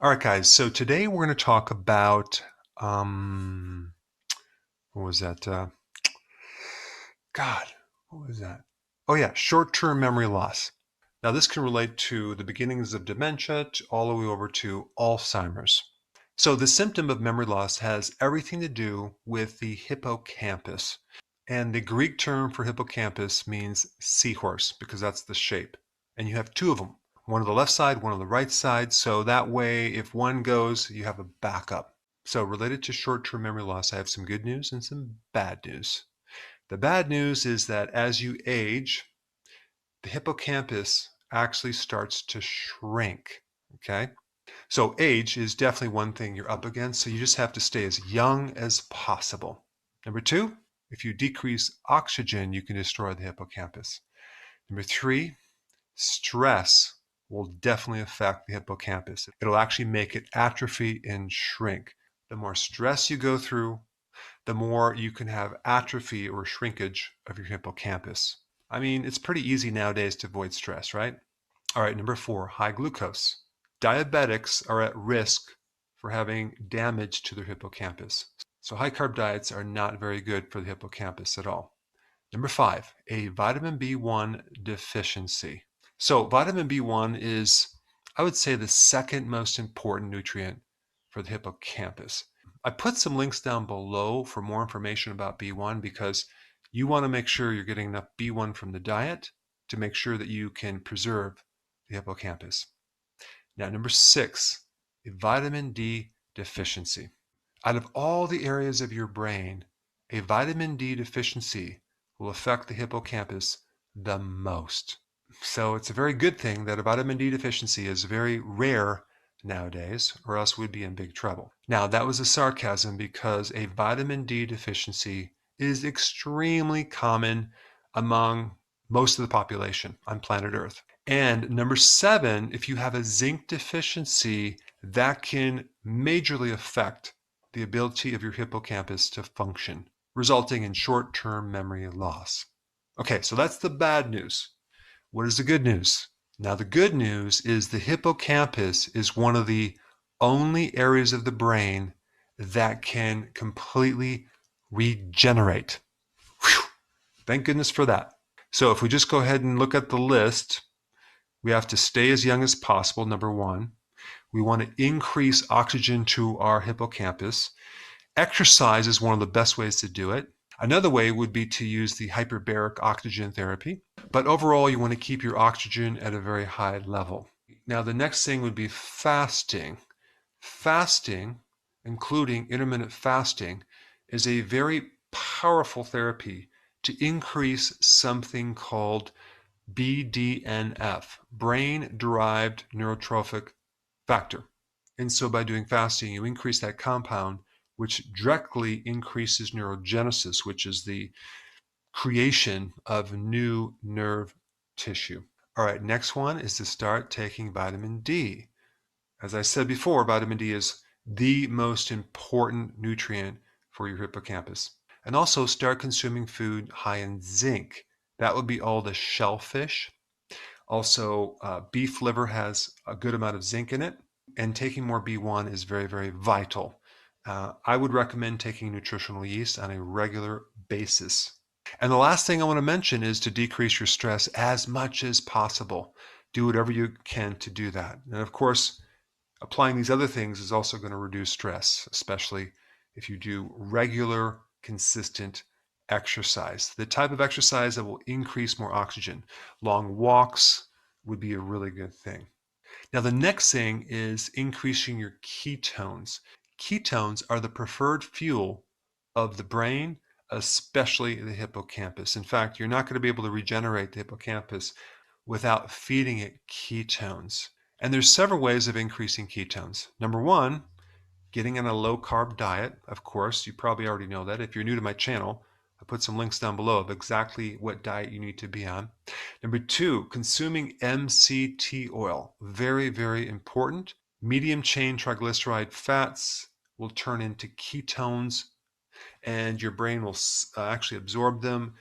All right, guys. So today we're going to talk about what was that? God, what was that? Oh yeah, short-term memory loss. Now this can relate to the beginnings of dementia all the way over to Alzheimer's. So the symptom of memory loss has everything to do with the hippocampus. And the Greek term for hippocampus means seahorse because that's the shape. And you have two of them, one on the left side, one on the right side. So that way, if one goes, you have a backup. So related to short-term memory loss, I have some good news and some bad news. The bad news is that as you age, the hippocampus actually starts to shrink, okay? So age is definitely one thing you're up against, so you just have to stay as young as possible. Number two, if you decrease oxygen, you can destroy the hippocampus. Number three, stress will definitely affect the hippocampus. It'll actually make it atrophy and shrink. The more stress you go through, the more you can have atrophy or shrinkage of your hippocampus. I mean, it's pretty easy nowadays to avoid stress, right? All right, number four, high glucose. Diabetics are at risk for having damage to their hippocampus. So high carb diets are not very good for the hippocampus at all. Number five, a vitamin B1 deficiency. So vitamin B1 is, I would say, the second most important nutrient for the hippocampus. I put some links down below for more information about B1 because you want to make sure you're getting enough B1 from the diet to make sure that you can preserve the hippocampus. Now, number six, a vitamin D deficiency. Out of all the areas of your brain, a vitamin D deficiency will affect the hippocampus the most. So it's a very good thing that a vitamin D deficiency is very rare nowadays, or else we'd be in big trouble. Now, that was a sarcasm because a vitamin D deficiency is extremely common among most of the population on planet Earth. And number seven, if you have a zinc deficiency, that can majorly affect the ability of your hippocampus to function, resulting in short-term memory loss. Okay, so that's the bad news. What is the good news? Now, the good news is the hippocampus is one of the only areas of the brain that can completely regenerate. Whew. Thank goodness for that. So if we just go ahead and look at the list, we have to stay as young as possible, number one. We want to increase oxygen to our hippocampus. Exercise is one of the best ways to do it. Another way would be to use the hyperbaric oxygen therapy. But overall, you want to keep your oxygen at a very high level. Now, the next thing would be fasting. Fasting, including intermittent fasting, is a very powerful therapy to increase something called BDNF, brain-derived neurotrophic factor. And so by doing fasting, you increase that compound, which directly increases neurogenesis, which is the creation of new nerve tissue. All right, next one is to start taking vitamin D. As I said before, vitamin D is the most important nutrient for your hippocampus. And also start consuming food high in zinc. That would be all the shellfish. Also, beef liver has a good amount of zinc in it, and taking more B1 is very, very vital. I would recommend taking nutritional yeast on a regular basis. And the last thing I want to mention is to decrease your stress as much as possible. Do whatever you can to do that. And of course, applying these other things is also going to reduce stress, especially if you do regular, consistent exercise. The type of exercise that will increase more oxygen. Long walks would be a really good thing. Now, the next thing is increasing your ketones. Ketones are the preferred fuel of the brain, especially the hippocampus. In fact, you're not going to be able to regenerate the hippocampus without feeding it ketones. And there's several ways of increasing ketones. Number one, getting on a low-carb diet. Of course, you probably already know that. If you're new to my channel, I put some links down below of exactly what diet you need to be on. Number two, consuming MCT oil. Very, very important. Medium chain triglyceride fats will turn into ketones, and your brain will actually absorb them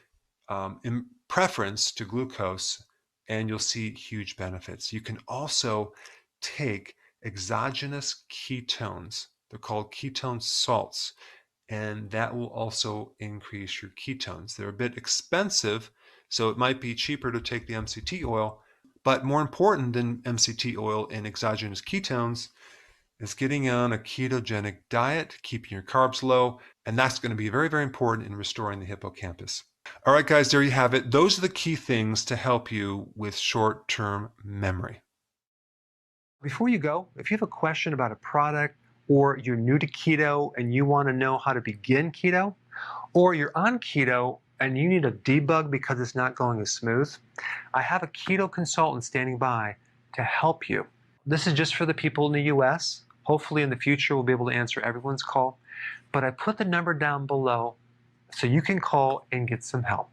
in preference to glucose, and you'll see huge benefits. You can also take exogenous ketones. They're called ketone salts, and that will also increase your ketones. They're a bit expensive, so it might be cheaper to take the MCT oil, but more important than MCT oil and exogenous ketones is getting on a ketogenic diet, keeping your carbs low, and that's going to be very, very important in restoring the hippocampus. All right, guys, there you have it. Those are the key things to help you with short-term memory. Before you go, if you have a question about a product, or you're new to keto and you want to know how to begin keto, or you're on keto and you need a debug because it's not going as smooth, I have a keto consultant standing by to help you. This is just for the people in the US. Hopefully in the future we'll be able to answer everyone's call, but I put the number down below so you can call and get some help.